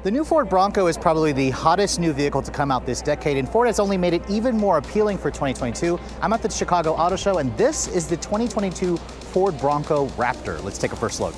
The new Ford Bronco is probably the hottest new vehicle to come out this decade, and Ford has only made it even more appealing for 2022. I'm at the Chicago Auto Show, and this is the 2022 Ford Bronco Raptor. Let's take a first look.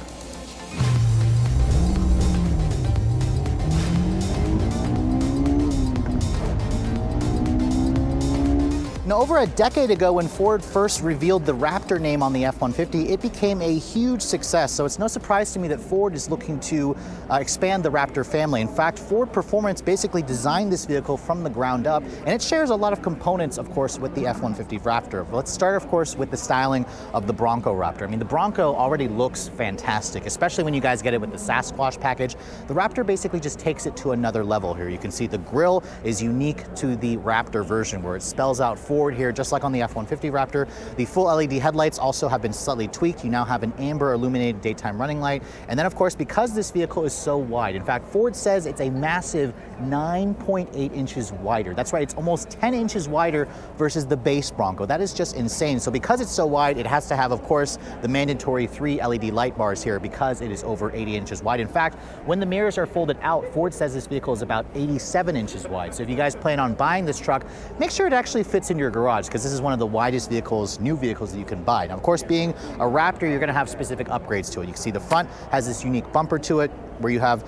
Now, over a decade ago, when Ford first revealed the Raptor name on the F-150, it became a huge success. So it's no surprise to me that Ford is looking to expand the Raptor family. In fact, Ford Performance basically designed this vehicle from the ground up, and it shares a lot of components, of course, with the F-150 Raptor. But let's start, of course, with the styling of the Bronco Raptor. I mean, the Bronco already looks fantastic, especially when you guys get it with the Sasquatch package. The Raptor basically just takes it to another level here. You can see the grille is unique to the Raptor version, where it spells out Ford here, just like on the F-150 Raptor. The full LED headlights also have been slightly tweaked. You now have an amber illuminated daytime running light. And then, of course, because this vehicle is so wide, in fact, Ford says it's a massive 9.8 inches wider. That's right, it's almost 10 inches wider versus the base Bronco. That is just insane. So because it's so wide, it has to have, of course, the mandatory 3 LED light bars here because it is over 80 inches wide. In fact, when the mirrors are folded out, Ford says this vehicle is about 87 inches wide. So if you guys plan on buying this truck, make sure it actually fits in your garage, because this is one of the widest vehicles, new vehicles that you can buy. Now, of course, being a Raptor, you're going to have specific upgrades to it. You can see the front has this unique bumper to it, where you have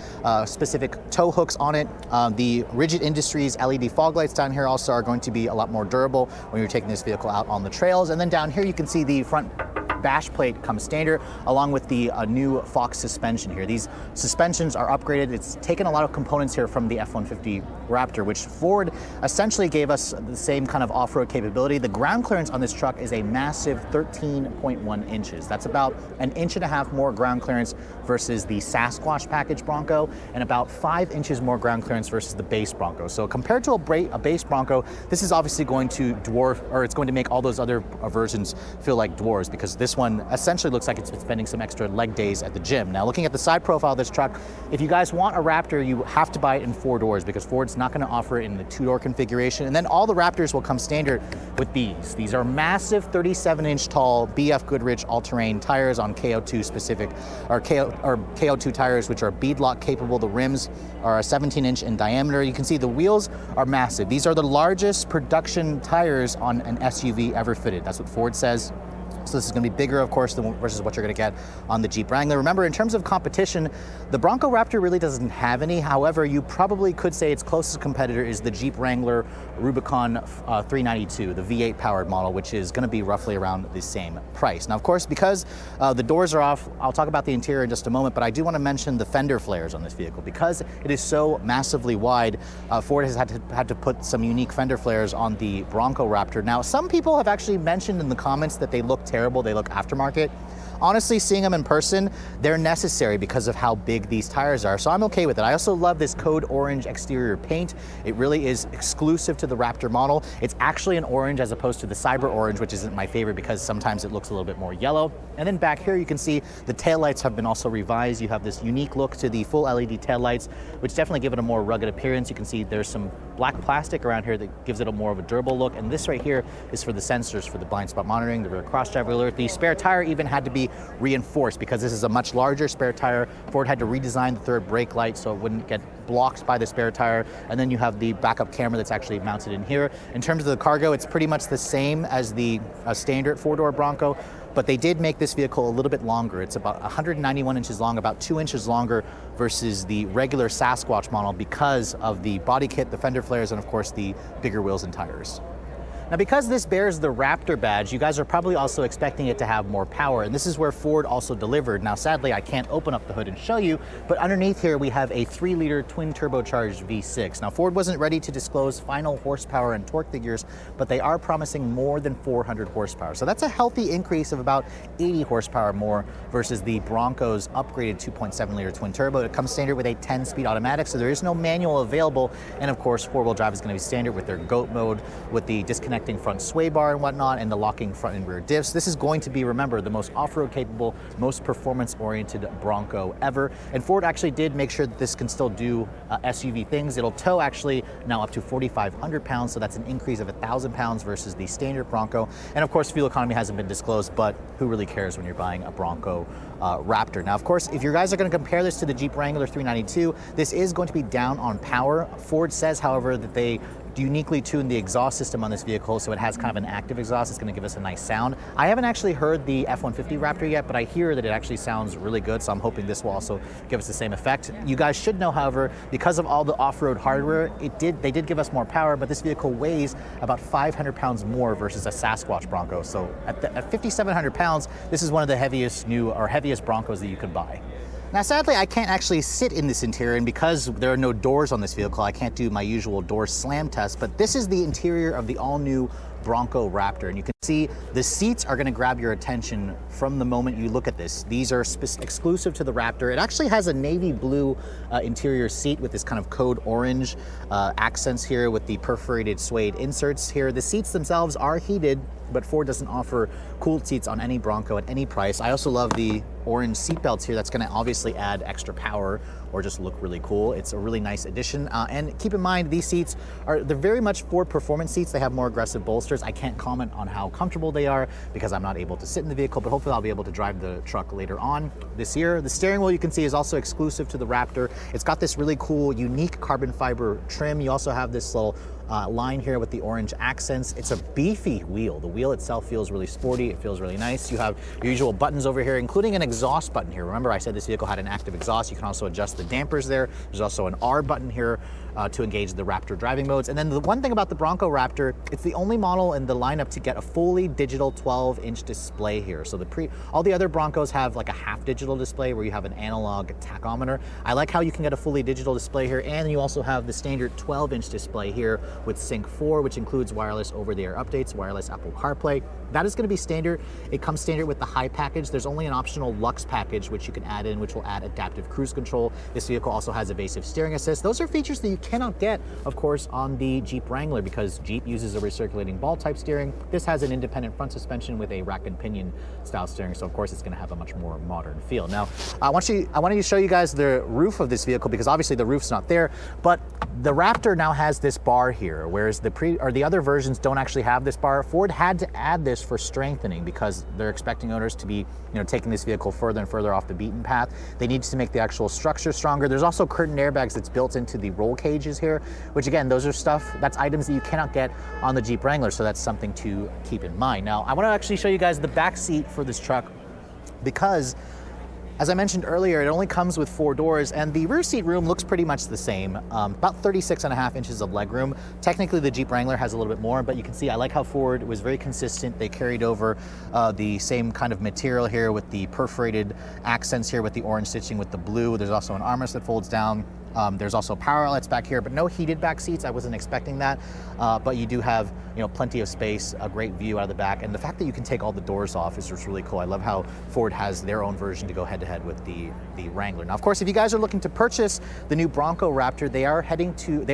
specific tow hooks on it. The Rigid Industries LED fog lights down here also are going to be a lot more durable when you're taking this vehicle out on the trails. And then down here, you can see the front bash plate comes standard, along with the new Fox suspension here. These suspensions are upgraded. It's taken a lot of components here from the F-150 Raptor, which Ford essentially gave us the same kind of off-road capability. The ground clearance on this truck is a massive 13.1 inches. That's about an inch and a half more ground clearance versus the Sasquatch package Bronco, and about 5 inches more ground clearance versus the base Bronco. So compared to a base Bronco, this is obviously going to dwarf, or it's going to make all those other versions feel like dwarves, because this one essentially looks like it's been spending some extra leg days at the gym. Now, looking at the side profile of this truck, if you guys want a Raptor, you have to buy it in 4 doors, because Ford's not going to offer it in the 2-door configuration. And then all the Raptors will come standard with these. These are massive 37-inch tall BF Goodrich all-terrain tires on KO2 specific, or KO2 tires, which are beadlock capable. The rims are a 17-inch in diameter. You can see the wheels are massive. These are the largest production tires on an SUV ever fitted. That's what Ford says. So this is going to be bigger, of course, versus what you're going to get on the Jeep Wrangler. Remember, in terms of competition, the Bronco Raptor really doesn't have any. However, you probably could say its closest competitor is the Jeep Wrangler Rubicon 392, the V8 powered model, which is going to be roughly around the same price. Now, of course, because the doors are off, I'll talk about the interior in just a moment, but I do want to mention the fender flares on this vehicle. Because it is so massively wide, Ford has had to put some unique fender flares on the Bronco Raptor. Now, some people have actually mentioned in the comments that they look terrible, they look aftermarket. Honestly, seeing them in person, they're necessary because of how big these tires are, so I'm okay with it. I also love this Code Orange exterior paint. It really is exclusive to the Raptor model. It's actually an orange as opposed to the Cyber Orange, which isn't my favorite because sometimes it looks a little bit more yellow. And then back here, you can see the taillights have been also revised. You have this unique look to the full LED taillights, which definitely give it a more rugged appearance. You can see there's some black plastic around here that gives it a more of a durable look. And this right here is for the sensors for the blind spot monitoring, the rear cross driver alert. The spare tire even had to be reinforced because this is a much larger spare tire. Ford had to redesign the third brake light so it wouldn't get blocked by the spare tire. And then you have the backup camera that's actually mounted in here. In terms of the cargo, it's pretty much the same as the standard 4-door Bronco, but they did make this vehicle a little bit longer. It's about 191 inches long, about 2 inches longer versus the regular Sasquatch model because of the body kit, the fender flares, and of course the bigger wheels and tires. Now, because this bears the Raptor badge, you guys are probably also expecting it to have more power, and this is where Ford also delivered. Now, sadly, I can't open up the hood and show you, but underneath here we have a 3-liter twin turbocharged V6. Now, Ford wasn't ready to disclose final horsepower and torque figures, but they are promising more than 400 horsepower. So that's a healthy increase of about 80 horsepower more versus the Bronco's upgraded 2.7-liter twin turbo. It comes standard with a 10-speed automatic, so there is no manual available, and of course, 4-wheel drive is going to be standard with their GOAT mode with the disconnect connecting front sway bar and whatnot, and the locking front and rear diffs. This is going to be, remember, the most off-road capable, most performance-oriented Bronco ever. And Ford actually did make sure that this can still do SUV things. It'll tow actually now up to 4,500 pounds, so that's an increase of 1,000 pounds versus the standard Bronco. And of course, fuel economy hasn't been disclosed, but who really cares when you're buying a Bronco Raptor? Now, of course, if you guys are going to compare this to the Jeep Wrangler 392, this is going to be down on power. Ford says, however, that they uniquely tuned the exhaust system on this vehicle, so it has kind of an active exhaust. It's going to give us a nice sound. I haven't actually heard the F-150 Raptor yet, but I hear that it actually sounds really good, so I'm hoping this will also give us the same effect. You guys should know, however, because of all the off-road hardware, they did give us more power, but this vehicle weighs about 500 pounds more versus a Sasquatch Bronco. So at 5,700 pounds, this is one of the heaviest Broncos that you could buy. Now, sadly, I can't actually sit in this interior, and because there are no doors on this vehicle, I can't do my usual door slam test, but this is the interior of the all-new Bronco Raptor, and you can see the seats are going to grab your attention from the moment you look at this. These are exclusive to the Raptor. It actually has a navy blue interior seat with this kind of code orange accents here with the perforated suede inserts here. The seats themselves are heated, but Ford doesn't offer cooled seats on any Bronco at any price. I also love the orange seat belts here. That's going to obviously add extra power or just look really cool. It's a really nice addition. And keep in mind, these seats they're very much Ford performance seats. They have more aggressive bolsters. I can't comment on how comfortable they are because I'm not able to sit in the vehicle, but hopefully I'll be able to drive the truck later on this year. The steering wheel, you can see, is also exclusive to the Raptor. It's got this really cool, unique carbon fiber trim. You also have this little line here with the orange accents. It's a beefy wheel. The wheel itself feels really sporty. It feels really nice. You have your usual buttons over here, including an exhaust button here. Remember, I said this vehicle had an active exhaust. You can also adjust the dampers there. There's also an R button here to engage the Raptor driving modes. And then the one thing about the Bronco Raptor, it's the only model in the lineup to get a fully digital 12-inch display here. So all the other Broncos have like a half digital display where you have an analog tachometer. I like how you can get a fully digital display here, and you also have the standard 12-inch display here with Sync 4, which includes wireless over-the-air updates, wireless Apple CarPlay. That is going to be standard. It comes standard with the high package. There's only an optional Lux package which you can add in, which will add adaptive cruise control. This vehicle also has evasive steering assist. Those are features that you cannot get, of course, on the Jeep Wrangler because Jeep uses a recirculating ball type steering. This has an independent front suspension with a rack and pinion style steering, so of course it's going to have a much more modern feel. Now, I wanted to show you guys the roof of this vehicle because obviously the roof's not there, but the Raptor now has this bar here, whereas the other versions don't actually have this bar. Ford had to add this for strengthening because they're expecting owners to be, taking this vehicle further and further off the beaten path. They need to make the actual structure stronger. There's also curtain airbags that's built into the roll cages here, which again, that's items that you cannot get on the Jeep Wrangler, so that's something to keep in mind. Now, I want to actually show you guys the back seat for this truck because, as I mentioned earlier, it only comes with 4 doors, and the rear seat room looks pretty much the same, about 36.5 inches of legroom. Technically, the Jeep Wrangler has a little bit more, but you can see I like how Ford was very consistent. They carried over the same kind of material here with the perforated accents here with the orange stitching with the blue. There's also an armrest that folds down. There's also power outlets back here, but no heated back seats. I wasn't expecting that, but you do have plenty of space, a great view out of the back, and the fact that you can take all the doors off is just really cool. I love how Ford has their own version to go head-to-head with the Wrangler. Now, of course, if you guys are looking to purchase the new Bronco Raptor, they are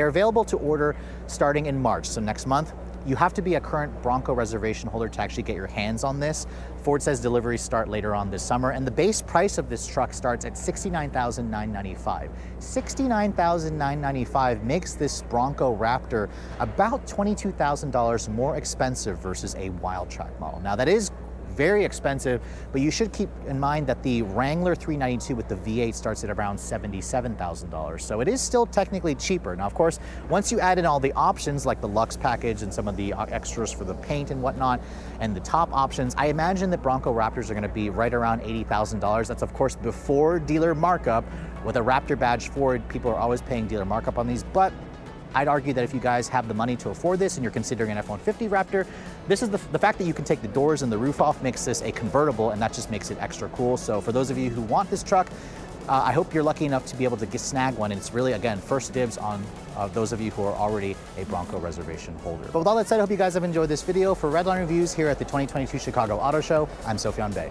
available to order starting in March, so next month. You have to be a current Bronco reservation holder to actually get your hands on this. Ford says deliveries start later on this summer, and the base price of this truck starts at $69,995. $69,995 makes this Bronco Raptor about $22,000 more expensive versus a Wildtrak model. Now, that is very expensive, but you should keep in mind that the Wrangler 392 with the V8 starts at around $77,000. So it is still technically cheaper. Now, of course, once you add in all the options like the Lux package and some of the extras for the paint and whatnot, and the top options, I imagine that Bronco Raptors are going to be right around $80,000. That's, of course, before dealer markup. With a Raptor badge Ford, people are always paying dealer markup on these, but I'd argue that if you guys have the money to afford this and you're considering an F-150 Raptor, this is the fact that you can take the doors and the roof off makes this a convertible, and that just makes it extra cool. So for those of you who want this truck, I hope you're lucky enough to be able to snag one, and it's really, again, first dibs on those of you who are already a Bronco reservation holder. But with all that said, I hope you guys have enjoyed this video. For Redline Reviews here at the 2022 Chicago Auto Show, I'm Sofyan Bey.